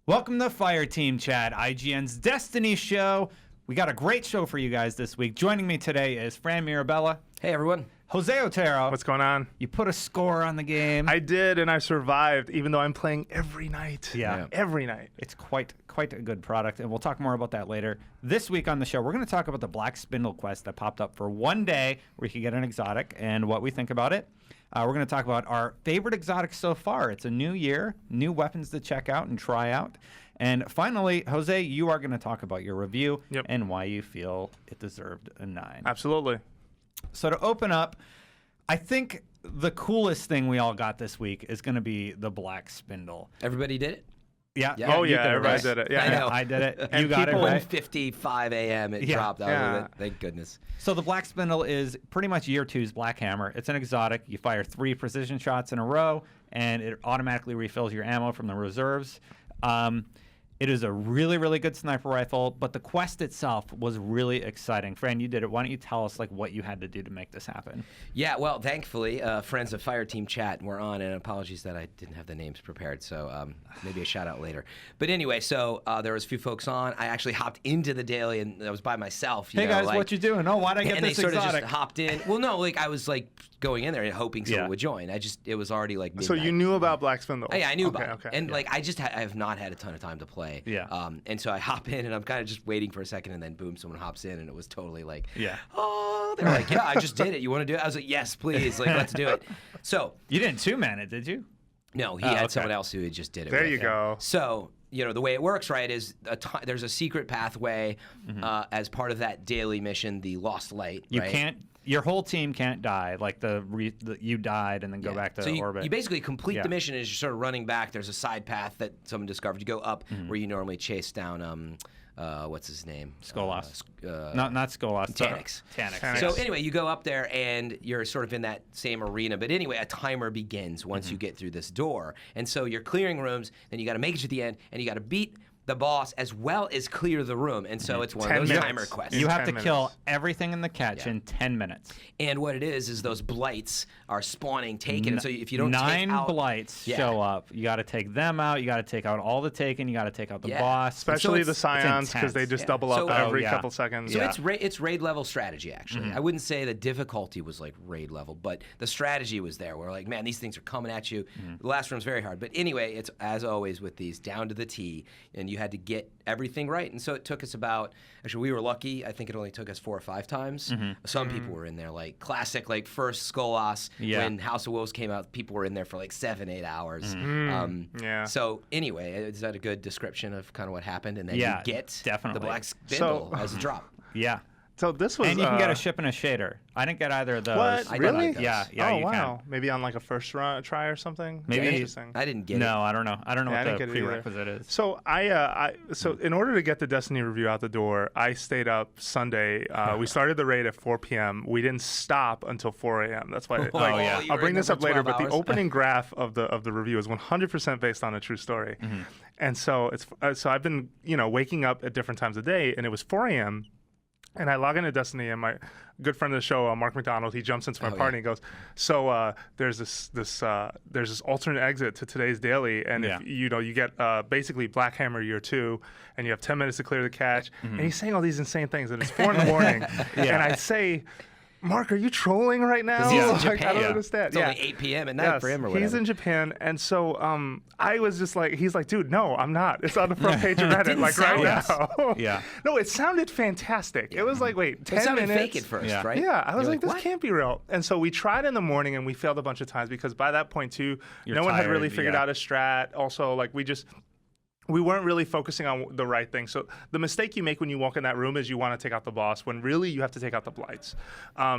Welcome to Fireteam Chat, IGN's Destiny show. We got a great show for you guys this week. Joining me today is Fran Mirabella. Hey, everyone. Jose Otero. What's going on? You put a score on the game. I did, and I survived, even though I'm playing every night. Yeah. Every night. It's quite a good product, and we'll talk more about that later. This week on the show, we're going to talk about the Black Spindle quest that popped up for one day where you could get an exotic and what we think about it. We're going to talk about our favorite exotics so far. It's a new year, new weapons to check out and try out. And finally, Jose, you are going to talk about your review and why you feel it deserved a 9. Absolutely. So to open up, I think the coolest thing we all got this week is going to be the Black Spindle. Everybody did it? Yeah. Oh, yeah, everybody right. Did it. Yeah, I know. I did it. And you got it people- right. 1:55 a.m. it dropped out of it. Thank goodness. So the Black Spindle is pretty much year 2's Black Hammer. It's an exotic. You fire 3 precision shots in a row, and it automatically refills your ammo from the reserves. It is a really, really good sniper rifle, but the quest itself was really exciting. Fran, you did it. Why don't you tell us what you had to do to make this happen? Yeah, well, thankfully, friends of Fireteam Chat were on, and apologies that I didn't have the names prepared, so maybe a shout-out later. But anyway, so there was a few folks on. I actually hopped into the daily, and I was by myself. Hey, guys, what you doing? Oh, why'd I get and this exotic? And they exotic? sort of just hopped in. Well, no, I was going in there and hoping someone would join. It was already midnight. So you knew about Black Spindle? Yeah, I knew about it. Okay. And I have not had a ton of time to play. Yeah. And so I hop in, and I'm kind of just waiting for a second, and then boom, someone hops in, and it was totally yeah. Oh, they're like, yeah, I just did it. You want to do it? I was like, yes, please, let's do it. So you didn't two-man it, did you? No, he had someone else who had just did it. There you go. So the way it works, right, is there's a secret pathway as part of that daily mission, the Lost Light. You can't. Your whole team can't die. You died and then go back to orbit. You basically complete the mission as you're sort of running back. There's a side path that someone discovered. You go up where you normally chase down. What's his name? Skolas. Not Skolas. Taniks. So anyway, you go up there and you're sort of in that same arena. But anyway, a timer begins once you get through this door. And so you're clearing rooms, then you got to make it to the end, and you got to beat the boss as well as clear the room. And so it's one of those timer quests. You have to kill everything in the catch in 10 minutes. And what it is those blights are spawning taken. And so if you don't 9 take out... blights show up. You got to take them out. You got to take out all the taken. You got to take out the boss. Especially the Scions, because they just double up every couple seconds. So it's raid level strategy, actually. I wouldn't say the difficulty was raid level, but the strategy was there. We're man, these things are coming at you. The last room's very hard. But anyway, it's, as always with these, down to the T, and you had to get everything right. And so it took us actually we were lucky. I think it only took us 4 or 5 times. Some people were in there classic first Skolas when House of Wolves came out, people were in there for 7-8 hours. So anyway, is that a good description of kind of what happened? And then you get the Black Spindle as a drop. Yeah. So this was, and you can get a ship and a shader. I didn't get either of those. What? Really? Yeah. Oh, you wow. can. Maybe on a first try or something. Maybe. Interesting. I didn't get it. No, I don't know. I don't know what the prerequisite is. So so in order to get the Destiny review out the door, I stayed up Sunday. We started the raid at 4 p.m. We didn't stop until 4 a.m. That's why. I'll bring this up later. But the opening graph of the review is 100% based on a true story. And so so I've been waking up at different times of day, and it was 4 a.m. And I log into Destiny, and my good friend of the show, Mark McDonald, he jumps into my party and goes, "So there's this alternate exit to today's daily, and if you get basically Black Hammer year 2, and you have 10 minutes to clear the catch." And he's saying all these insane things, and it's 4 in the morning, and I say, Mark, are you trolling right now? He's in Japan. I don't understand. It's only 8 p.m. at night for him or whatever. He's in Japan, and so I was just he's like, dude, no, I'm not. It's on the front page of Reddit, right now. No, it sounded fantastic. It was wait, 10 minutes. It sounded fake at first, right? Yeah, I was this what? can't be real. And so we tried in the morning, and we failed a bunch of times because by that point, too, no one had really figured out a strat. Also, we weren't really focusing on the right thing. So the mistake you make when you walk in that room is you want to take out the boss when really you have to take out the blights.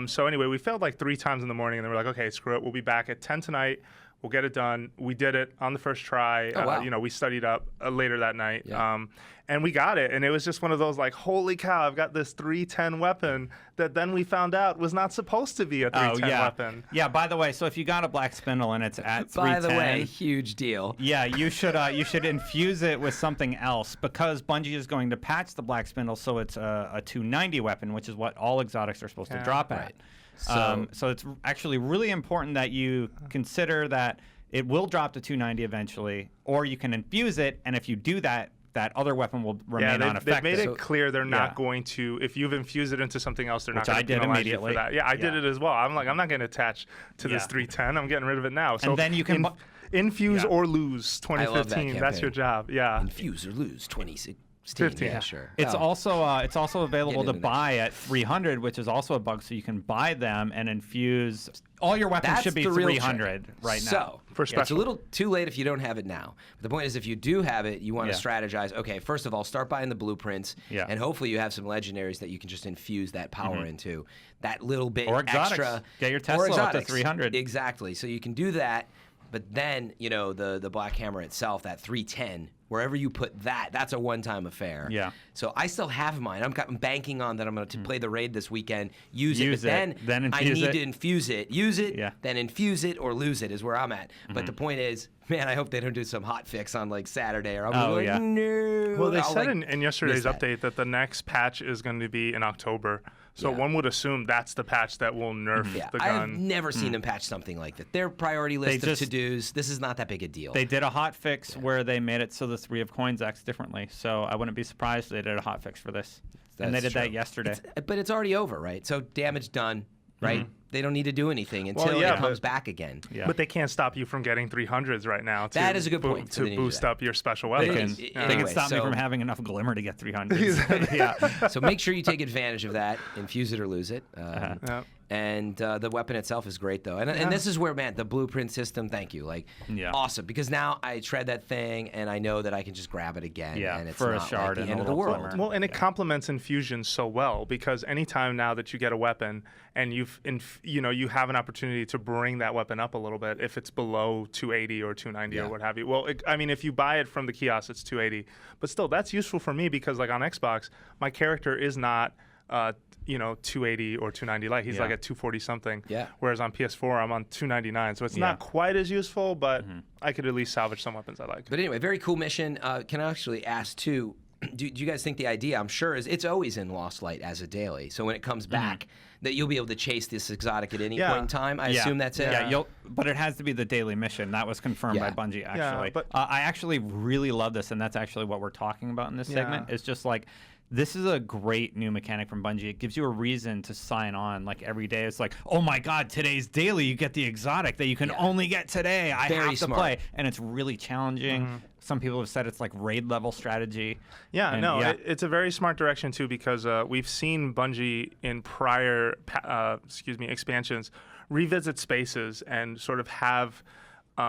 So anyway, we failed 3 times in the morning, and then we're okay, screw it. We'll be back at 10 tonight. We'll get it done. We did it on the first try. Oh, wow. We studied up later that night. Yeah. And we got it. And it was just one of those holy cow, I've got this 310 weapon that then we found out was not supposed to be a 310 weapon. Yeah, by the way, so if you got a Black Spindle and it's at 310. By the way, huge deal. Yeah, you should infuse it with something else because Bungie is going to patch the Black Spindle so it's a 290 weapon, which is what all exotics are supposed to drop at. So it's actually really important that you consider that it will drop to 290 eventually, or you can infuse it, and if you do that, that other weapon will remain unaffected. They've made it clear they're not going to, if you've infused it into something else, they're not going to penalize you for that. Yeah, I did it as well. I'm like, I'm not going to attach to this 310. I'm getting rid of it now. So and then you can infuse or lose 2015. That's your job. Yeah. Infuse or lose 2016. 15. Yeah, sure. It's also available to buy at 300, which is also a bug. So you can buy them and infuse. All your weapons should be 300 right now. So it's a little too late if you don't have it now. But the point is, if you do have it, you want to strategize. Okay, first of all, start buying the blueprints, and hopefully you have some legendaries that you can just infuse that power into. That little bit or exotics. extra. Get your Tesla up to 300. Exactly. So you can do that. But then, the Black Hammer itself, that 310, wherever you put that, that's a one-time affair. Yeah. So I still have mine. I'm banking on that I'm going to play the raid this weekend, use it, but then infuse I need to infuse it. Use it, Yeah. then infuse it or lose it is where I'm at. But the point is, man, I hope they don't do some hot fix on like Saturday or I'll be like, no. Well, they said in yesterday's update that the next patch is going to be in October. So one would assume that's the patch that will nerf the gun. I've never seen them patch something like that. Their priority list of to-dos, this is not that big a deal. They did a hot fix where they made it so the 3 of coins acts differently. So I wouldn't be surprised if they did a hot fix for this. And they did that yesterday. But it's already over, right? So damage done, right? They don't need to do anything until it comes back again. Yeah. But they can't stop you from getting 300s right now. That is a good point. To boost up your special weapons. They can stop me from having enough glimmer to get 300s. Yeah. So make sure you take advantage of that. Infuse it or lose it. And the weapon itself is great, though. And this is where, man, the blueprint system, thank you. Awesome. Because now I tread that thing, and I know that I can just grab it again. Yeah, and it's for not a shard like the and end a of the little world. glimmer. Well, and it complements infusion so well, because anytime now that you get a weapon and you have an opportunity to bring that weapon up a little bit, if it's below 280 or 290 or what have you. Well, if you buy it from the kiosk, it's 280. But still, that's useful for me because, like on Xbox, my character is not 280 or 290 light. He's like at 240 something. Yeah. Whereas on PS4, I'm on 299. So it's not quite as useful, but I could at least salvage some weapons I like. But anyway, very cool mission. Can I actually ask too? Do you guys think the idea, I'm sure, is it's always in Lost Light as a daily. So when it comes back, that you'll be able to chase this exotic at any point in time? I assume that's it? Yeah, but it has to be the daily mission. That was confirmed by Bungie, actually. Yeah, but I actually really love this, and that's actually what we're talking about in this segment. It's just like, this is a great new mechanic from Bungie. It gives you a reason to sign on like every day. It's like, oh my God, today's daily. You get the exotic that you can only get today. I have to play. And it's really challenging. Some people have said it's like raid level strategy. It's a very smart direction too, because we've seen Bungie in prior expansions revisit spaces and sort of have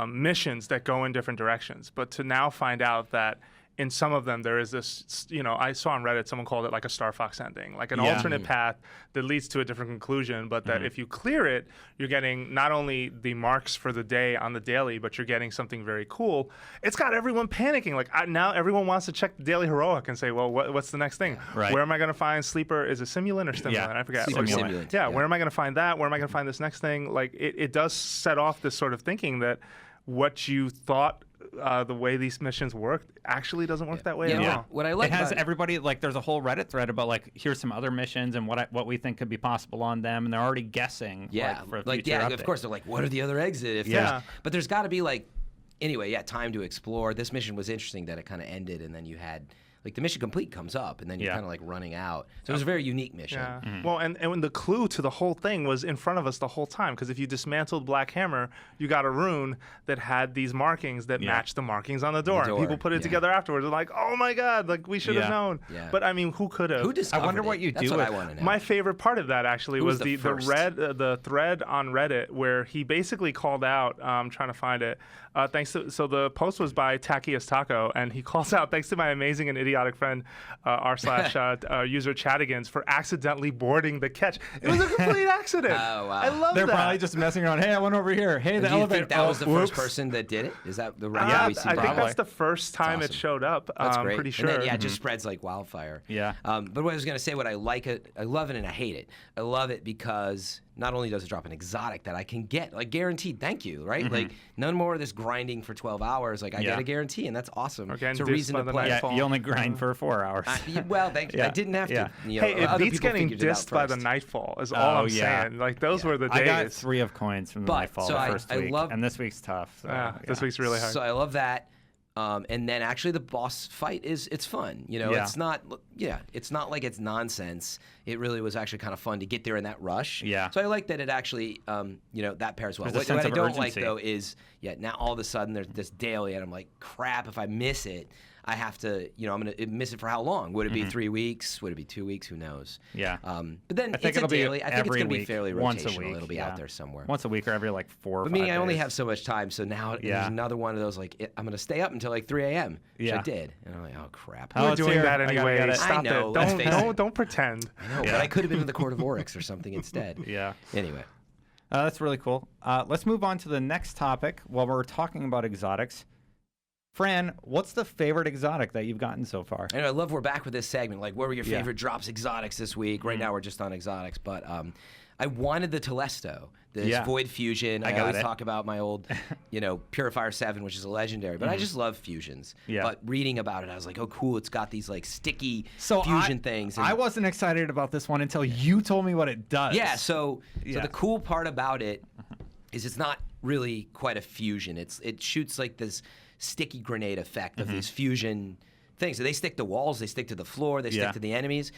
missions that go in different directions. But to now find out that in some of them, there is this, I saw on Reddit, someone called it like a Star Fox ending, like an alternate path that leads to a different conclusion, but that if you clear it, you're getting not only the marks for the day on the daily, but you're getting something very cool. It's got everyone panicking. Like now everyone wants to check the daily heroic and say, well, what's the next thing? Right. Where am I going to find Sleeper? Is it Simulant or Stimulant? I forget. Simulant. Yeah, where am I going to find that? Where am I going to find this next thing? Like it does set off this sort of thinking that what you thought the way these missions work actually doesn't work that way at all. What I like it has about everybody, like there's a whole Reddit thread about like, here's some other missions and what we think could be possible on them, and they're already guessing. For a future update. Of course they're like, what are the other exits? But there's got to be like, time to explore. This mission was interesting that it kind of ended, and then you had like the mission complete comes up, and then you're kind of like running out. So it was a very unique mission. Yeah. Well, and when the clue to the whole thing was in front of us the whole time, because if you dismantled Black Hammer, you got a rune that had these markings that matched the markings on the door. And people put it together afterwards. They're like, oh my God, like we should have known. Yeah. But I mean, who could have? Who discovered I wonder what you That's do what with I want to know. My favorite part of that actually was the thread on Reddit where he basically called out, I'm trying to find it, so the post was by Takias Taco, and he calls out, thanks to my amazing and idiotic friend, r/user Chatigans, for accidentally boarding the catch. It was a complete accident. Oh, wow. I love They're that. probably just messing around. Hey, I went over here. Hey, the Do you elevator. think that was the first whoops. person that did it? Is that the I we see? think that's the first time it awesome. showed up. That's great. Pretty sure. And then, it just spreads like wildfire. Yeah. But what I was going to say, what I like it, I love it and I hate it. I love it because not only does it drop an exotic that I can get, like guaranteed, thank you, right? Like none more of this grinding for 12 hours. Like I get a guarantee, and that's awesome. Again, it's a reason to play. Yeah, you only grind for 4 hours. Well, thank you. I didn't have to. You know, hey, it beats getting dissed by the Nightfall is all I'm saying. Like those were the days. I got 3 of coins from the Nightfall the first week, and this week's tough. So, this week's really hard. So I love that. And then actually the boss fight it's fun. You know, it's not like it's nonsense. It really was actually kind of fun to get there in that rush. Yeah. So I like that it actually, that pairs well. What I don't like though is, now all of a sudden there's this daily, and I'm like, crap, if I miss it, I have to, I'm going to miss it for how long? Would it be 3 weeks? Would it be 2 weeks? Who knows? Yeah. But then I think it's it'll daily. be I think it's going to be week, fairly once rotational. a week. It'll be out there somewhere. Once a week or every 4 or 5 days. I only days. have so much time, so now there's another one of those, like, I'm going to stay up until like 3 a.m., which I did. And I'm like, oh, crap. We're doing that anyway. Stop I know, it. Don't pretend. I know, but I could have been to the Court of Oryx or something instead. Yeah. Anyway. That's really cool. Let's move on to the next topic while we're talking about exotics. Fran, what's the favorite exotic that you've gotten so far? And I love we're back with this segment. Like, what were your favorite drops exotics this week? Right now we're just on exotics, but I wanted the Telesto, this Void Fusion. I always talk about my old, Purifier 7, which is a legendary, but I just love fusions. Yeah. But reading about it, I was like, oh, cool, it's got these like sticky fusion things. And I wasn't excited about this one until you told me what it does. Yeah, so the cool part about it is it's not really quite a fusion. It shoots like this sticky grenade effect of these fusion things. So they stick to walls, they stick to the floor, they stick to the enemies.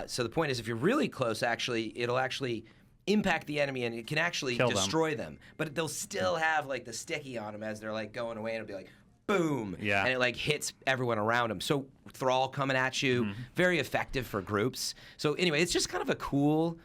So the point is, if you're really close, it'll actually impact the enemy and it can actually destroy them. But they'll still have like the sticky on them as they're like going away, and it'll be like boom, and it like hits everyone around them. So Thrall coming at you, very effective for groups. So anyway, it's just kind of a cool.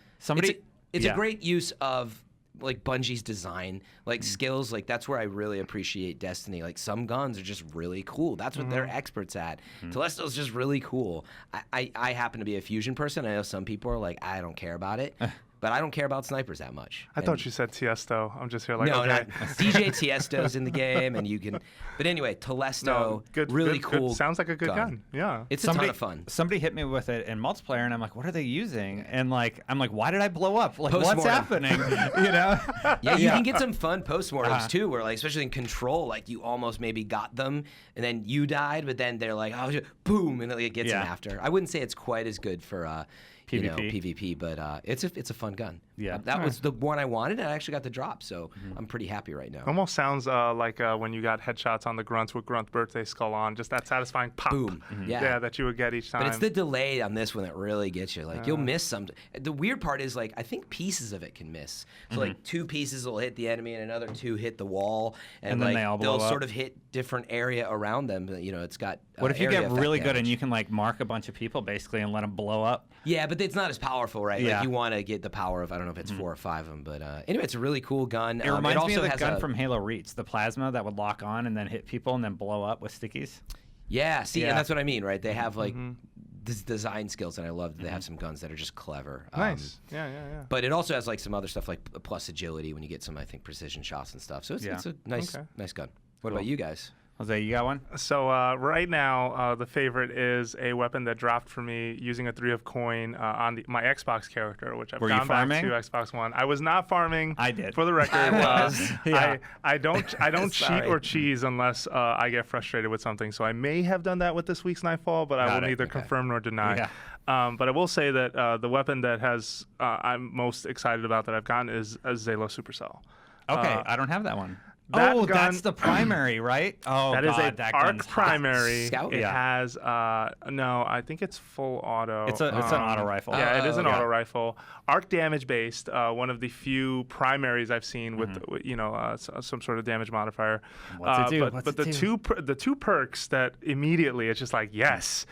It's a great use of like Bungie's design, like skills. Like that's where I really appreciate Destiny. Like some guns are just really cool. That's what they're experts at. Telesto's just really cool. I happen to be a fusion person. I know some people are like, I don't care about it. But I don't care about snipers that much. I thought you said Tiesto. I'm just here like, no, okay. not DJ Tiesto's in the game, and you can. But anyway, Telesto, really cool. Good. Sounds like a good gun. Yeah, it's a ton of fun. Somebody hit me with it in multiplayer, and I'm like, what are they using? And I'm like, why did I blow up? Like, what's happening? Yeah, you can get some fun postmortems too, where like, especially in Control, like you almost maybe got them, and then you died, but then they're like, oh, boom, and it gets them after. I wouldn't say it's quite as good for. PvP, but it's a fun gun. Yeah, that was the one I wanted, and I actually got the drop, so I'm pretty happy right now. Almost sounds like when you got headshots on the grunts with Grunt Birthday Skull on, just that satisfying pop. Boom. Yeah, that you would get each time. But it's the delay on this one that really gets you. Like you'll miss some. The weird part is like I think pieces of it can miss. So like 2 pieces will hit the enemy, and another 2 hit the wall, and then like they'll sort of hit different area around them. It's got. What if you get really good and you can like mark a bunch of people basically and let them blow up? Yeah, but it's not as powerful, right? Yeah. Like you want to get the power of, I don't know if it's 4 or 5 of them, but anyway, it's a really cool gun. It reminds me of the gun from Halo Reach, the plasma that would lock on and then hit people and then blow up with stickies. Yeah, see, and that's what I mean, right? They have like design skills, and I love that they have some guns that are just clever. Nice. Yeah. But it also has like some other stuff like plus agility when you get some, I think, precision shots and stuff. So it's a nice gun. What about you guys? Jose, you got one? So right now, the favorite is a weapon that dropped for me using a 3 of coin on my Xbox character, which I've gone back to Xbox One. I was not farming. I did. For the record, I was. I don't cheat or cheese unless I get frustrated with something. So I may have done that with this week's Nightfall, but I will neither confirm nor deny. Yeah. But I will say that the weapon that I'm most excited about that I've gotten is a Zalo Supercell. Okay, I don't have that one. Gun, that's the primary, right? Oh, that God, is that arc gun's primary. Scout? It has no, I think it's full auto. It's an auto rifle. Yeah, it is an auto rifle. Arc damage based. One of the few primaries I've seen with some sort of damage modifier. What's it do? But the two perks that immediately it's just like yes,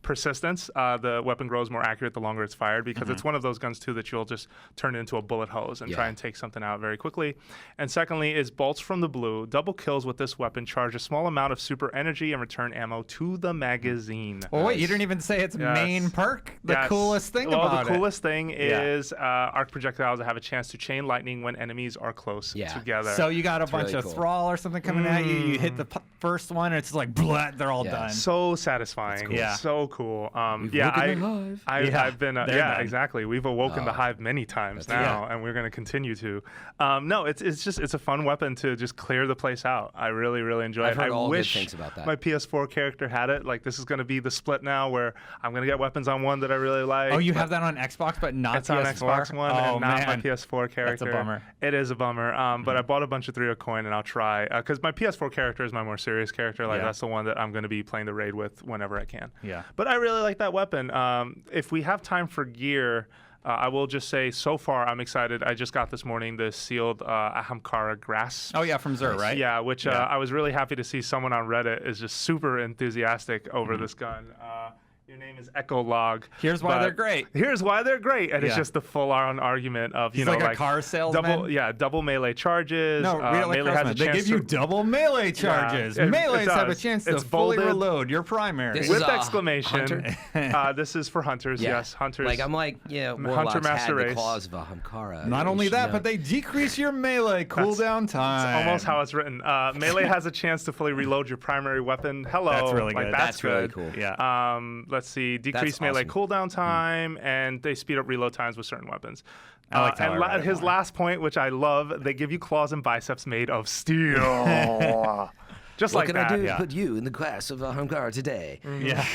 persistence. The weapon grows more accurate the longer it's fired because it's one of those guns too that you'll just turn into a bullet hose and try and take something out very quickly. And secondly is bolts from the blue. Double kills with this weapon charge a small amount of super energy and return ammo to the magazine. Well, wait, you didn't even say its main perk. The coolest thing about it. Well, the coolest thing is arc projectiles that have a chance to chain lightning when enemies are close together. So you got a bunch of Thrall or something coming at you. You hit the first one, and it's just like, blah, they're all done. So satisfying. terrifying. cool. Yeah. So cool. We've woken the hive. I've been done. exactly. We've awoken the hive many times now, and we're going to continue to. No, it's a fun weapon to just clear the place out. I really enjoy I've it. heard I all wish good things about that. my PS4 character had it. Like this is going to be the split now, where I'm going to get weapons on one that I really like. Oh, you have that on Xbox, but not It's PS4? on Xbox One and not my man. PS4 character. That's a bummer. It is a bummer. But I bought a bunch of 3 of coin, and I'll try because my PS4 character is my more serious character. Like that's the one that I'm going to be playing the raid with whenever I can. Yeah. But I really like that weapon. If we have time for gear, I will just say so far I'm excited. I just got this morning the sealed Ahamkara grasp. Oh, yeah, from Xur, right? Yeah, which I was really happy to see someone on Reddit is just super enthusiastic over this gun. Your name is Echolog. Here's why they're great. Here's why they're great, and it's just the full-on argument of He's like a car salesman. double melee charges. No, read it like melee has a they chance give you to, double melee charges. it Melees have a does. chance to It's fully bolded. reload your primary. This with is, exclamation. Hunter? This is for hunters. Yeah. Yes, hunters. Like I'm like, warlocks Hunter Master had the Race. claws of a Ahamkara. Not only that, but they decrease your melee cooldown time. It's almost how it's written. Melee has a chance to fully reload your primary weapon. Hello. That's really like, good. That's really good. cool. Yeah. Let's see. Decrease That's melee awesome. cooldown time, and they speed up reload times with certain weapons. I like how I read it his more. last point, which I love, they give you claws and biceps made of steel. Just What like can that. I do yeah. to put you in the class of Ahamkara today? Yeah.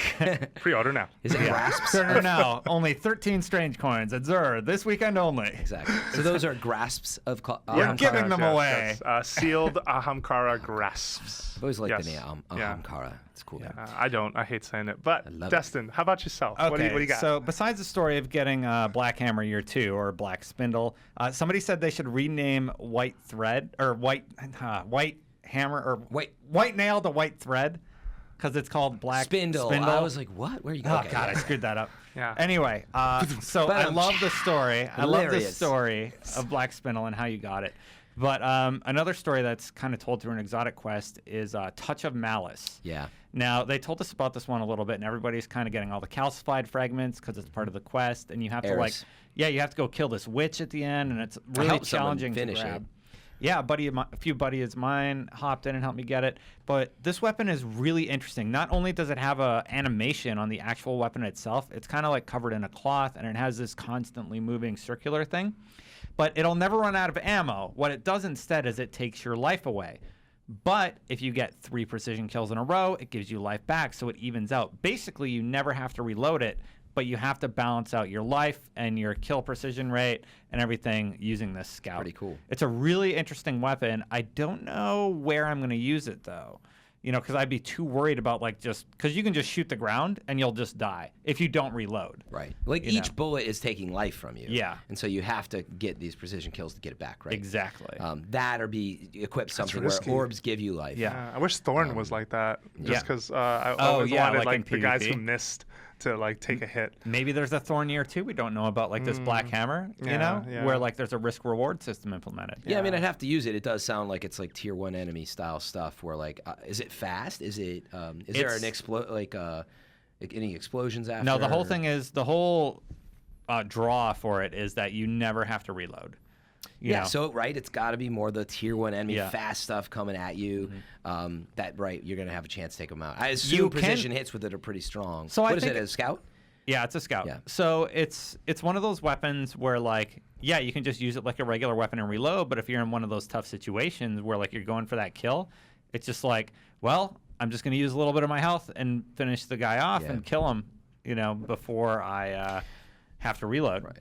Pre-order now. Is it grasps? Order now. Only 13 strange coins at Xur this weekend only. Exactly. So those are grasps of We're Ahamkara. giving them away. Yes, sealed Ahamkara grasps. I've always liked Yes. the name Yeah. Ahamkara. It's cool. I don't. I hate saying it. But love it. Destin, how about yourself? Okay, What do you got? so besides the story of getting Black Hammer Year 2 or Black Spindle, somebody said they should rename White Thread or White Hammer or White Nail to White Thread because it's called Black Spindle. I was like, what? Where are you Oh going? God, I screwed that up. Yeah. Anyway, so I love the story. I love the Hilarious. story of Black Spindle and how you got it. But another story that's kind of told through an exotic quest is Touch of Malice. Yeah. Now, they told us about this one a little bit, and everybody's kind of getting all the calcified fragments because it's part of the quest, and you have to, like, Eris. you have to go kill this witch at the end, and it's really helped someone challenging to finish grab. it. Yeah, a few buddies of mine hopped in and helped me get it. But this weapon is really interesting. Not only does it have a animation on the actual weapon itself, it's kind of like covered in a cloth, and it has this constantly moving circular thing. But it'll never run out of ammo. What it does instead is it takes your life away. But if you get 3 precision kills in a row, it gives you life back, so it evens out. Basically, you never have to reload it, but you have to balance out your life and your kill precision rate and everything using this scout. Pretty cool. It's a really interesting weapon. I don't know where I'm going to use it, though. Because I'd be too worried about, because you can just shoot the ground and you'll just die if you don't reload. Right. Like each bullet is taking life from you. Yeah. And so you have to get these precision kills to get it back, right? Exactly. That or be equipped something risky. where orbs give you life. Yeah. I wish Thorn was like that. Yeah. Just because I always yeah, wanted like in the guys PvP. who missed to take a hit. Maybe there's a Thorn Year 2 we don't know about, like this Black Hammer, yeah. where there's a risk-reward system implemented. Yeah, I mean, I'd have to use it. It does sound like it's like tier 1 enemy style stuff where is it fast? Is it is there an any explosions after? No, the whole thing is the whole draw for it is that you never have to reload. You know? So it's got to be more the tier 1 enemy Yeah. fast stuff coming at you. You're gonna have a chance to take them out. I You assume can- precision hits with it are pretty strong. So I what is think it? A scout? Yeah, it's a scout. Yeah. So it's one of those weapons where you can just use it like a regular weapon and reload, but if you're in one of those tough situations where you're going for that kill, it's just I'm just going to use a little bit of my health and finish the guy off and kill him, before I have to reload. Right.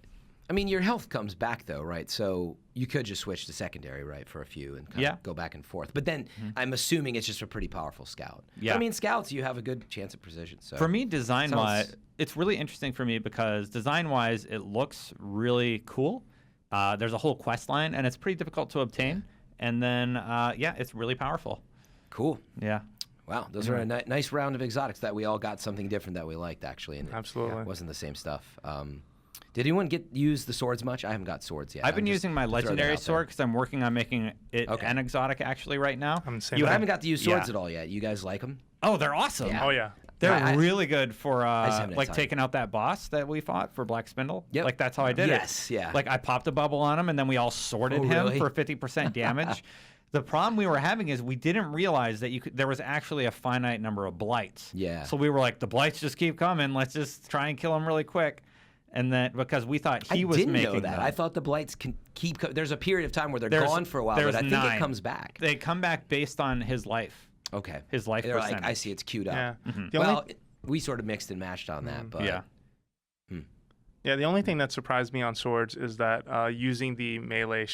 I mean, your health comes back though, right? So you could just switch to secondary, right, for a few and kind of go back and forth. But then I'm assuming it's just a pretty powerful scout. Yeah. But, I mean, scouts, you have a good chance at precision. So For me, design-wise, Sounds- it's really interesting for me because design-wise, it looks really cool. There's a whole quest line, and it's pretty difficult to obtain. And then, it's really powerful. cool. Yeah. Wow, those are a nice round of exotics that we all got something different that we liked, actually. And Absolutely. It wasn't the same stuff. Did anyone use the swords much? I haven't got swords yet. I've been I'm just using my to throw that legendary out there. sword because I'm working on making it an exotic actually right now. I'm the same You way. haven't got to use swords Yeah. at all yet. You guys like them? Oh, they're awesome. Yeah. Oh yeah. They're I- really good for just haven't had time. taking out that boss that we fought for Black Spindle. Yep. That's how I did it. Yes, yeah. I popped a bubble on him and then we all sorted Oh, him really? for 50% damage. The problem we were having is we didn't realize that there was actually a finite number of blights. Yeah. So we were like, the blights just keep coming. Let's just try and kill them really quick. And then because we thought he was making I didn't know that. them. I thought the blights can keep. There's a period of time where they're gone for a while, but I think it comes back. They come back based on his life. Okay. His life They're percentage. like, I see it's queued up. Yeah. Well, we sort of mixed and matched on that, but yeah. Yeah, the only thing that surprised me on swords is that using the melee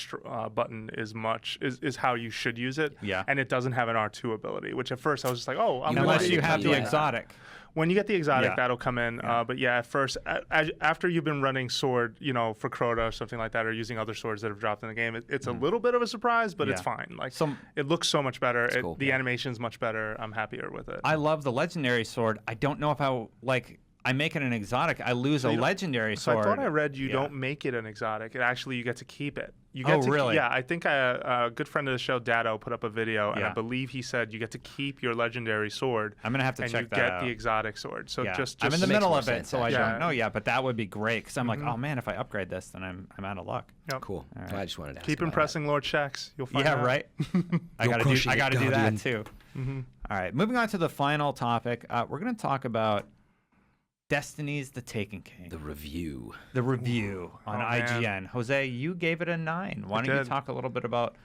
button is how you should use it. Yeah. And it doesn't have an R2 ability, which at first I was just like, oh, I'm unless you have the exotic. When you get the exotic, Yeah. that'll come in. But yeah, at first, after you've been running sword, for Crota or something like that, or using other swords that have dropped in the game, it's a little bit of a surprise, but it's fine. Like it looks so much better. Cool. The animation's much better. I'm happier with it. I love the legendary sword. I don't know if I make it an exotic. I lose a legendary sword. I thought I read you don't make it an exotic. You get to keep it. You get really? Yeah, I think a good friend of the show, Dado, put up a video, and I believe he said you get to keep your legendary sword. I'm gonna have to check that out. And you get the exotic sword. So just I'm in the middle of it, so I Yeah. don't know yet. But that would be great because I'm like, oh man, if I upgrade this, then I'm out of luck. Yep. cool. right. I just wanted to ask Keep about impressing Lord Shax. You'll find Yeah, out. right. I You're gotta crushing do it, that Guardian. too. All right, moving on to the final topic. We're gonna talk about Destiny's The Taken King. The review. The review on IGN. Man. Jose, you gave it a 9. Why don't you talk a little bit about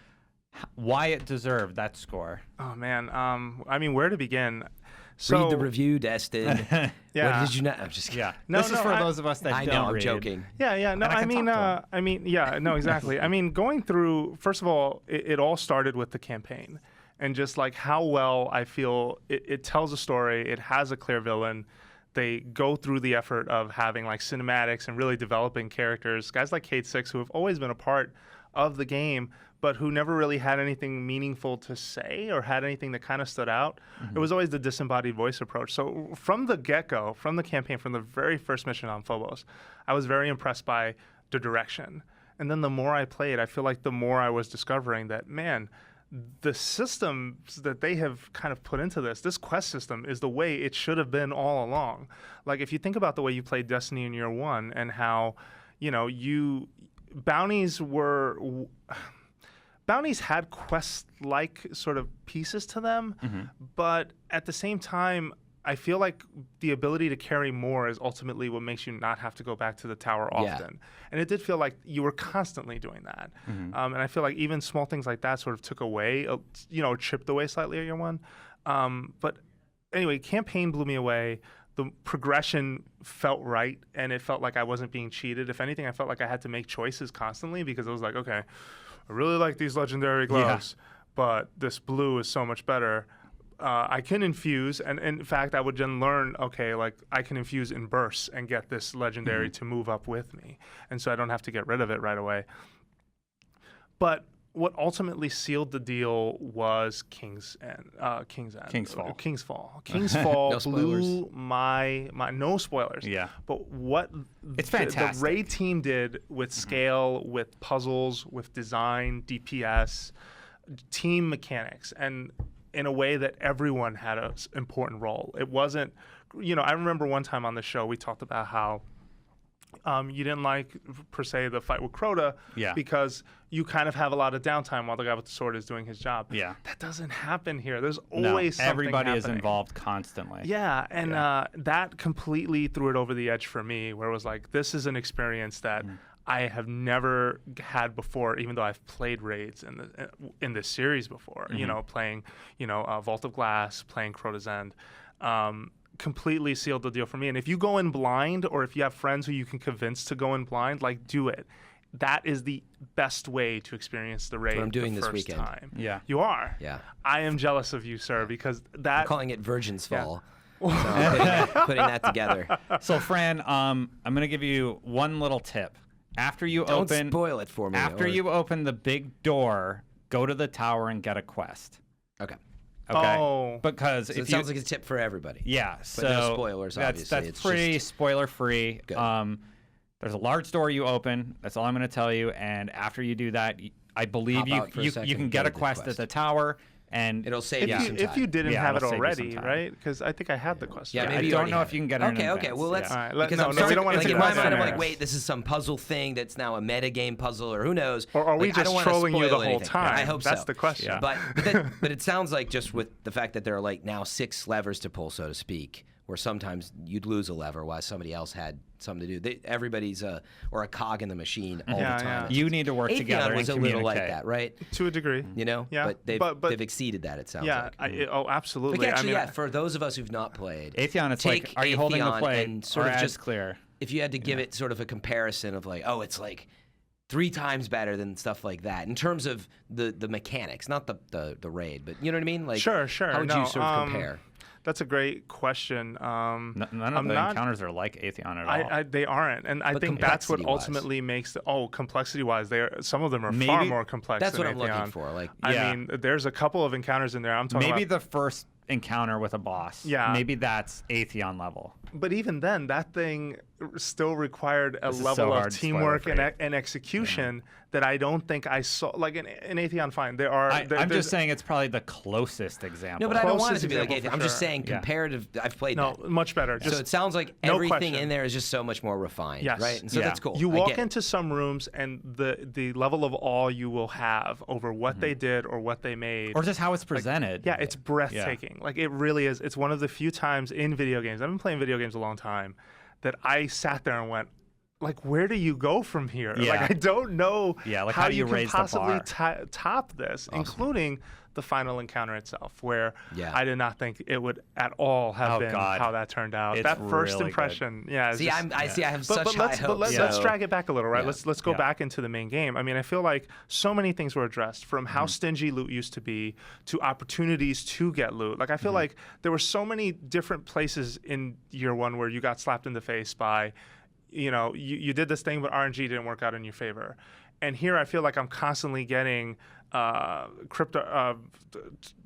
why it deserved that score? Oh man, where to begin? So, Read the review, Destin. Yeah. What did you not? I'm just kidding. Yeah, No, this is for I- those of us that I don't know. I'm read. joking. Yeah. No, And I can talk to yeah, no, exactly. Going through, first of all, it all started with the campaign and just like how well I feel it tells a story. It has a clear villain. They go through the effort of having like cinematics and really developing characters. Guys like Kate Six, who have always been a part of the game, but who never really had anything meaningful to say or had anything that kind of stood out. It was always the disembodied voice approach. So from the get-go, from the campaign, from the very first mission on Phobos, I was very impressed by the direction. And then the more I played, I feel like the more I was discovering that, man, the systems that they have kind of put into this quest system is the way it should have been all along. Like if you think about the way you played Destiny in year one and how, bounties had quest-like sort of pieces to them, but at the same time, I feel like the ability to carry more is ultimately what makes you not have to go back to the tower often. And it did feel like you were constantly doing that. And I feel like even small things like that sort of took away, chipped away slightly at year one. But anyway, campaign blew me away. The progression felt right, and it felt like I wasn't being cheated. If anything, I felt like I had to make choices constantly because I was like, okay, I really like these legendary gloves, but this blue is so much better. I can infuse, and in fact, I would then learn, okay, like I can infuse in bursts and get this legendary to move up with me. And so I don't have to get rid of it right away. But what ultimately sealed the deal was King's Fall. King's Fall No blew my no spoilers. Yeah. But what It's the fantastic. raid team did with scale, with puzzles, with design, DPS, team mechanics, and in a way that everyone had an important role. It wasn't, I remember one time on the show we talked about how you didn't like, per se, the fight with Crota because you kind of have a lot of downtime while the guy with the sword is doing his job. Yeah. That doesn't happen here. There's always something everybody is happening. involved constantly. Yeah, and that completely threw it over the edge for me, where it was like, this is an experience that I have never had before, even though I've played raids in this series before. Playing, Vault of Glass, playing Crota's End. Completely sealed the deal for me. And if you go in blind, or if you have friends who you can convince to go in blind, like, do it. That is the best way to experience the raid. What I'm doing the this first weekend. time. Yeah. You are. Yeah. I am jealous of you, sir, because that. I'm calling it Virgin's Fall. So putting that together. So, Fran, I'm going to give you one little tip. After you Don't open, spoil it for me. After you open the big door, go to the tower and get a quest. Okay. Okay. Oh. Because So if it sounds like it's a tip for everybody. yeah, But so no spoilers, obviously. That's It's pretty just- spoiler free. Good. There's a large door you open. That's all I'm going to tell you. And after you do that, I believe Hop out for a you second, can go get to a the quest at quest. the tower, And it'll save you some time. If you didn't have it it'll save you already, some time. right? Because I think I had the question. Yeah, I maybe you don't already know have if you can it. get it in Okay, advance. well, let's... Yeah. All right, because no, I'm we starting, don't wanna like, get in my into mind, I'm like, scenarios. wait, this is some puzzle thing that's now a metagame puzzle, or who knows? Or are we Like, I just don't wanna trolling you the spoil whole anything. time? I hope so. That's the question. Yeah. But it sounds like just with the fact that there are like now 6 levers to pull, so to speak, where sometimes you'd lose a lever while somebody else had something to do. Everybody's a cog in the machine all Yeah, the time. yeah. You need to work Atheon together was and a little like communicate. that, right? To a degree. You know, Yeah. but they've exceeded that. It sounds like. Absolutely. But actually, I mean, for those of us who've not played, Atheon, it's take like, are you holding the Atheon plate and sort or of ads just clear? if you had to give it sort of a comparison of like, oh, it's like 3 times better than stuff like that in terms of the mechanics, not the raid, but you know what I mean? Like, Sure. How would you sort of compare? That's a great question. None of the encounters are like Atheon at all. They aren't, and I But think that's what complexity-wise. ultimately makes complexity-wise, some of them are Maybe- far more complex. That's than what I'm Atheon. looking for. Like, Yeah. I mean, there's a couple of encounters in there. I'm talking Maybe about, the first encounter with a boss. Yeah. Maybe that's Atheon level. but even then, that thing still required a This is level so of hard to spoil teamwork for you. and execution that I don't think I saw. Like in Atheon, fine, there are. I'm there's- just saying it's probably the closest example. no, but I don't want it Closest to be like example Atheon. for I'm just sure. saying Yeah. comparative. I've played No, that. much better. So it sounds like no everything question. in there is just so much more refined, Yes. right? And so Yeah. that's cool. You I walk get it. into some rooms, and the level of awe you will have over what they did or what they made. or just how it's presented. Yeah, it's breathtaking. Like, it really is. It's one of the few times in video games, I've been playing video games a long time, that I sat there and went, like, where do you go from here? Yeah. Like, I don't know Yeah, like, how do you can raise the possibly bar? top this, including the final encounter itself, where Yeah. I did not think it would at all have Oh, been God. how that turned out. It's That first really good. impression, yeah. it's See, just- I have but, such but high let's, hopes. but let's so- drag it back a little, right? Yeah. Let's go Yeah. back into the main game. I mean, I feel like so many things were addressed, from how stingy loot used to be to opportunities to get loot. Like, I feel like there were so many different places in year 1 where you got slapped in the face by, you did this thing, but RNG didn't work out in your favor. And here I feel like I'm constantly getting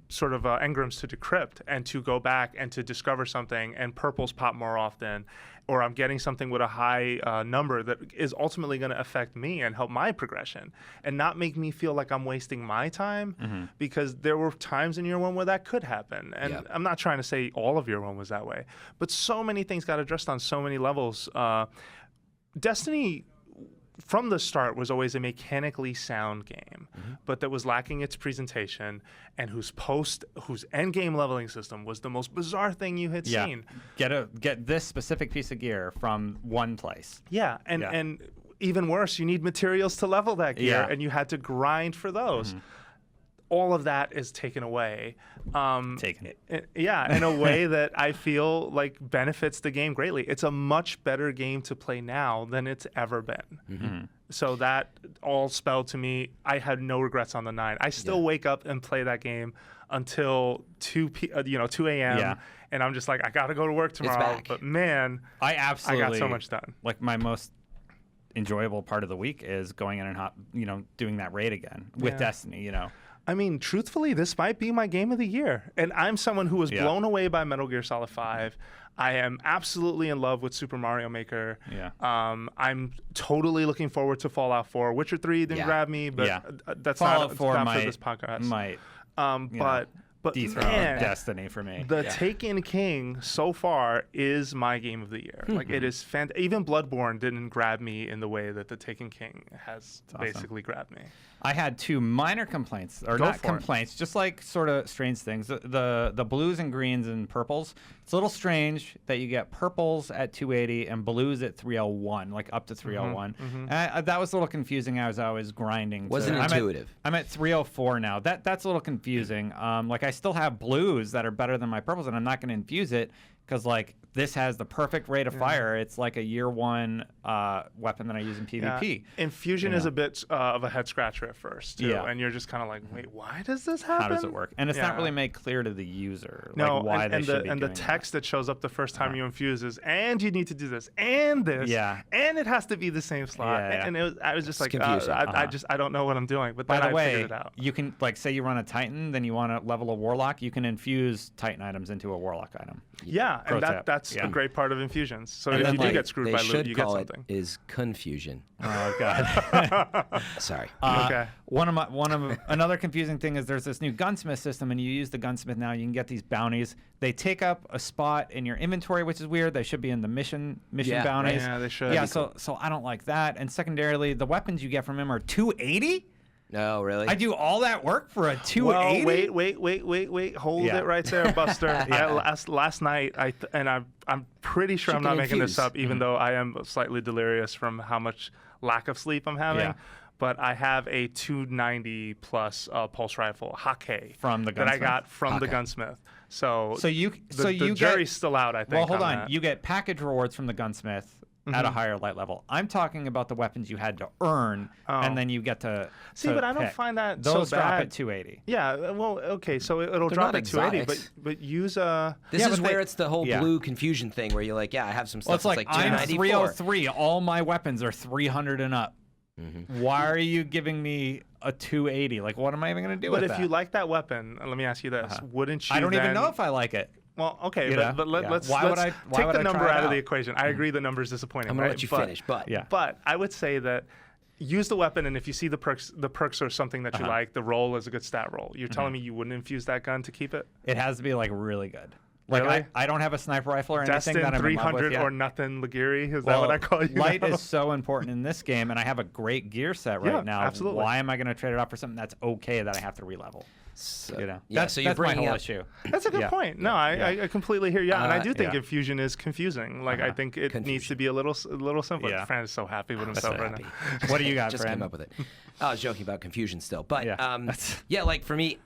sort of engrams to decrypt and to go back and to discover something, and purples pop more often, or I'm getting something with a high number that is ultimately going to affect me and help my progression and not make me feel like I'm wasting my time, because there were times in year 1 where that could happen. And Yeah. I'm not trying to say all of year 1 was that way, but so many things got addressed on so many levels. Destiny from the start was always a mechanically sound game, but that was lacking its presentation, and whose end game leveling system was the most bizarre thing you had Yeah. seen. Get this specific piece of gear from one place. Yeah, and even worse, you need materials to level that gear, Yeah. and you had to grind for those. All of that is taken away. Taken. Yeah, in a way that I feel like benefits the game greatly. It's a much better game to play now than it's ever been. So that all spelled to me, I had no regrets on the 9. I still wake up and play that game until 2 a.m. Yeah. And I'm just like, I got to go to work tomorrow. back. But man, I I absolutely got so much done. Like, my most enjoyable part of the week is going in and doing that raid again with Yeah. Destiny. I mean, truthfully, this might be my game of the year. And I'm someone who was blown away by Metal Gear Solid 5. I am absolutely in love with Super Mario Maker. Yeah. I'm totally looking forward to Fallout 4. Witcher 3 didn't grab me, but Yeah. That's Fallout not, 4 not might, for this podcast. might But dethrone man, Destiny for me. the Taken King so far is my game of the year. Like, it is even Bloodborne didn't grab me in the way that the Taken King has basically grabbed me. I had 2 minor complaints, or Go not for it. complaints, just like sort of strange things. The blues and greens and purples. It's a little strange that you get purples at 280 and blues at 301, like up to 301. And that was a little confusing as I was grinding. Wasn't intuitive. I'm at 304 now. That's a little confusing. Like, I still have blues that are better than my purples, and I'm not going to infuse it because, like, this has the perfect rate of fire. It's like a year 1 weapon that I use in PvP. Yeah. Infusion is a bit of a head scratcher at first, too. Yeah. And you're just kind of like, wait, why does this happen? How does it work? And it's not Yeah. really made clear to the user, No, like, why and they the should be and the doing text that shows up the first time you infuse is, and you need to do this and this, Yeah. and it has to be the same slot. Yeah, yeah. And I was just like, confusing. I don't know what I'm doing. But By then the I figured way, it out. you can, like, say you run a Titan, then you want to level a Warlock, you can infuse Titan items into a Warlock item. Yeah, Pro and tip. that's That's a great part of infusions. So And if then, you do like, get screwed they by loot, should you get call something. it is confusion. Oh God. Sorry. Okay. One of another confusing thing is there's this new gunsmith system, and you use the gunsmith now. You can get these bounties. They take up a spot in your inventory, which is weird. They should be in the mission Yeah, bounties. Yeah, they should. Yeah, so I don't like that. And secondarily, the weapons you get from him are 280. No, really? I do all that work for a 280. Well, wait. Hold Yeah. it right there, Buster. Last night, I'm pretty sure I'm not making this up, even though I am slightly delirious from how much lack of sleep I'm having. Yeah. But I have a 290 plus pulse rifle, Hake, From the that I gunsmith? got from the gunsmith. So you the jury's still out, I think. Well, hold on. that. You get package rewards from the gunsmith at a higher light level. I'm talking about the weapons you had to earn, and then you get to See, to but I don't pick. find that Those so drop bad. at 280. Yeah, well, okay, so it'll They're drop not at 280, exotics. but use a. This Yeah, is but where it's the whole yeah. blue confusion thing where you're like, yeah, I have some stuff Well, it's like I'm 294. 303. All my weapons are 300 and up. Why are you giving me a 280? Like, what am I even going to do But with if that? you like that weapon, let me ask you this: wouldn't you? I don't even then- know if I like it. Well, okay, You know? but Yeah. let's Why would I take try the number it out of the out? equation. I agree the number is disappointing. I'm going right? to let you But- finish, but Yeah. But I would say that use the weapon, and if you see the perks are something that you like, the roll is a good stat roll. You're telling me you wouldn't infuse that gun to keep it? It has to be like really good. Like Really? I don't have a sniper rifle or anything Destin that I'm in love with 300 yet. or nothing, Ligiri? Is that what I call you? Light now? is so important in this game, and I have a great gear set right Yeah, now. absolutely. Why am I going to trade it off for something that's okay that I have to re-level? so, You know, yeah, that's, so you're that's my bringing whole up issue. That's a good Yeah. point. No, I completely hear you. And I do think yeah. infusion is confusing. Like, I think it needs to be a little simpler. Yeah. Fran is so happy with himself so right happy. now. What do you got, just Fran? came up with it. I was joking about confusion still, but Yeah. yeah, like for me,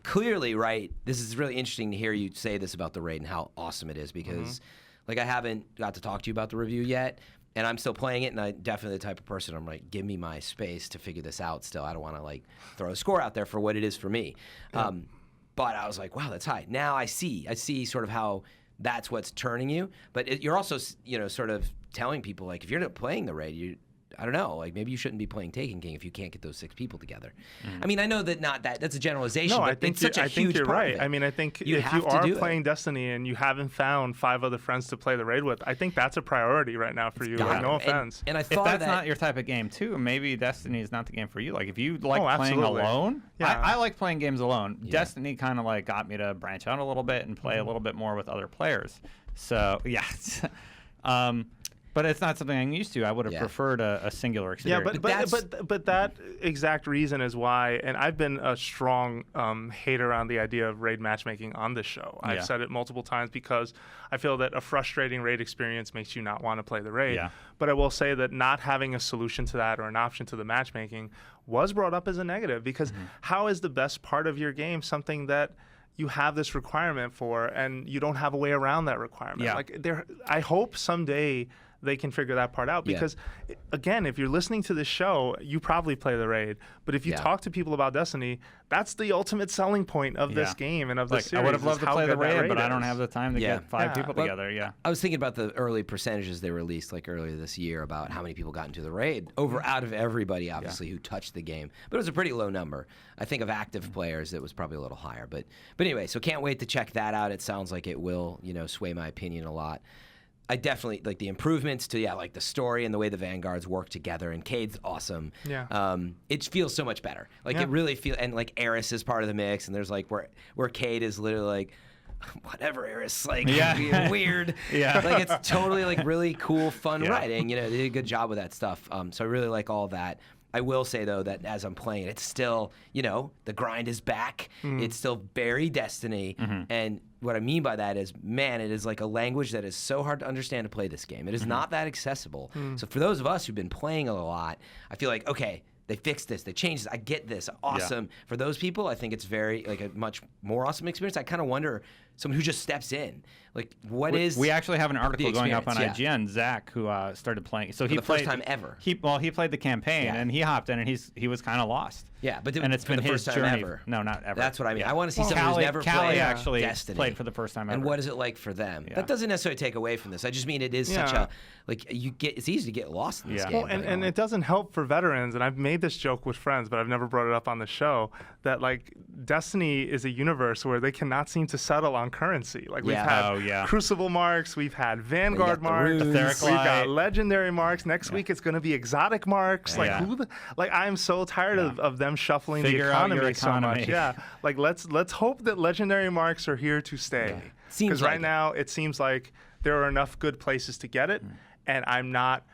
clearly, right. This is really interesting to hear you say this about the raid and how awesome it is because, like, I haven't got to talk to you about the review yet, and I'm still playing it, and I'm definitely the type of person I'm like, give me my space to figure this out. Still, I don't want to like throw a score out there for what it is for me. But I was like, wow, that's high. Now I see sort of how that's what's turning you. But you're also, sort of telling people like, if you're not playing the raid, I don't know, like maybe you shouldn't be playing Taken King if you can't get those 6 people together. I mean, I know that's a generalization, No, but I think it's such a huge you're part right. of it. I mean, I think You if have you to are do it. playing Destiny and you haven't found 5 other friends to play the raid with, I think that's a priority right now for you. gotta Like, no be. offense. And I If thought that's that not your type of game too, maybe Destiny is not the game for you. Like if you like playing absolutely. alone, Yeah. I like playing games alone. Destiny kind of like got me to branch out a little bit and play a little bit more with other players. So yeah, but it's not something I'm used to. I would have preferred a singular Yeah, experience. but that exact reason is why, and I've been a strong hater on the idea of raid matchmaking on this show. I've said it multiple times because I feel that a frustrating raid experience makes you not want to play the raid. Yeah. But I will say that not having a solution to that or an option to the matchmaking was brought up as a negative because how is the best part of your game something that you have this requirement for and you don't have a way around that requirement? Yeah. Like I hope someday they can figure that part out because again, if you're listening to this show, you probably play the raid, but if you talk to people about Destiny, that's the ultimate selling point of this game and of the like, series. I would have loved to play the raid, but I don't is. have the time to get 5 people Well, together. Yeah. I was thinking about the early percentages they released like earlier this year about how many people got into the raid out of everybody obviously who touched the game, but it was a pretty low number. I think of active players it was probably a little higher, but anyway, so can't wait to check that out. It sounds like it will sway my opinion a lot. I definitely like the improvements to like the story and the way the Vanguards work together, and Cade's awesome. Yeah. It feels so much better. Like it really feels, and like Eris is part of the mix, and there's like where Cade is literally like, whatever, Eris, like weird. Yeah. Like it's totally like really cool, fun writing. They did a good job with that stuff. So I really like all that. I will say though that as I'm playing it, it's still, the grind is back. It's still very Destiny, and what I mean by that is, man, it is like a language that is so hard to understand to play this game. It is not that accessible. So for those of us who've been playing a lot, I feel like, okay, they fixed this, they changed this, I get this, awesome. For those people, I think it's very like a much more awesome experience. I kind of wonder, someone who just steps in, like we actually have an article going up on experience, IGN. Zach, who started playing, so for he the played first time ever. He played the campaign and he hopped in and he was kind of lost. Yeah, but and it's for been the his first time journey. ever. No, not ever. That's what I mean. I want to see someone who's never played actually Destiny. played for the first time ever. And what is it like for them? That doesn't necessarily take away from this. I just mean it is such a it's easy to get lost in this game. Well, and it doesn't help for veterans, and I've made this joke with friends, but I've never brought it up on the show, that like Destiny is a universe where they cannot seem to settle on currency. Like we've Yeah. had Crucible marks, we've had Vanguard marks, we've got Legendary marks. Next week it's going to be exotic marks. Like I'm so tired of them shuffling the economy so much. Yeah, like let's hope that Legendary marks are here to stay. Because right now it seems like there are enough good places to get it, and I'm not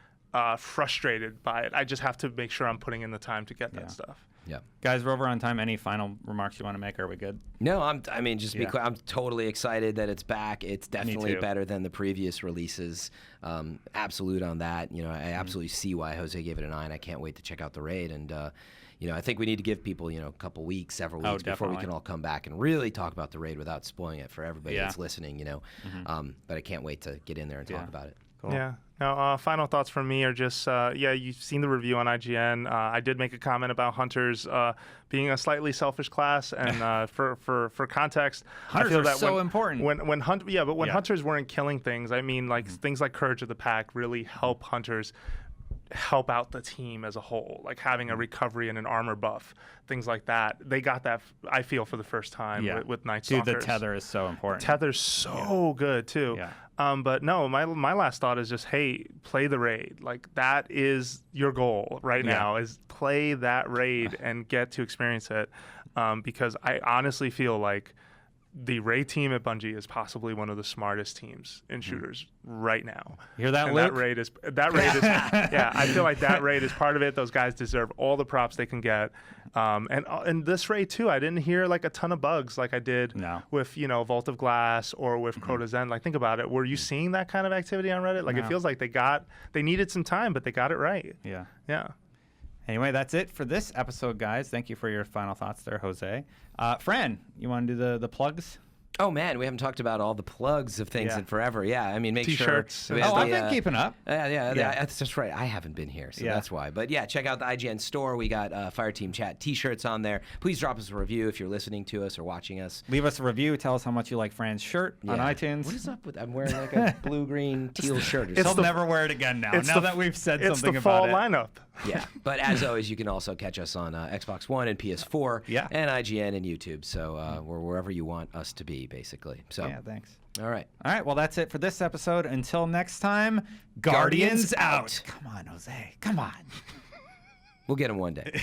frustrated by it. I just have to make sure I'm putting in the time to get that stuff. Yeah, guys, we're over on time. Any final remarks you want to make? Are we good? No, just be clear. I'm totally excited that it's back. It's definitely better than the previous releases. Absolute on that. I absolutely see why Jose gave it a 9. I can't wait to check out the raid, and I think we need to give people a couple weeks, several weeks before we can all come back and really talk about the raid without spoiling it for everybody that's listening. But I can't wait to get in there and talk about it. Cool. Yeah. Now, final thoughts from me are just, you've seen the review on IGN. I did make a comment about hunters being a slightly selfish class, and for context, hunters I feel that so important. When hunters weren't killing things, I mean, like things like Courage of the Pack really help hunters help out the team as a whole, like having a recovery and an armor buff, things like that. They got that, I feel, for the first time with Night Stalkers. Dude, the tether is so important. Tether's so good too. Yeah. But no, my last thought is just, hey, play the raid. Like that is your goal right now, is play that raid and get to experience it. Because I honestly feel like the raid team at Bungie is possibly one of the smartest teams in shooters right now. You hear that, and Luke? That raid is I feel like that raid is part of it. Those guys deserve all the props they can get. And this raid too, I didn't hear like a ton of bugs like I did with Vault of Glass or with Crota's End. Like think about it. Were you seeing that kind of activity on Reddit? Like it feels like they needed some time, but they got it right. Yeah. Yeah. Anyway, that's it for this episode, guys. Thank you for your final thoughts there, Jose. Fran, you want to do the plugs? Oh, man, we haven't talked about all the plugs of things in forever. Yeah, I mean, make T-shirts. sure. I've been keeping up. Yeah, that's just right. I haven't been here, so that's why. But yeah, check out the IGN store. We got Fireteam Chat T-shirts on there. Please drop us a review if you're listening to us or watching us. Leave us a review. Tell us how much you like Fran's shirt on iTunes. What is up with? I'm wearing like a blue-green teal shirt. He'll never wear it again now. Now that we've said something about it. It's the fall lineup. Yeah, but as always, you can also catch us on Xbox One and PS4 and IGN and YouTube. So we're wherever you want us to be, basically. So yeah, thanks. All right. Well, that's it for this episode. Until next time, Guardians out. Come on, Jose. Come on. We'll get him one day.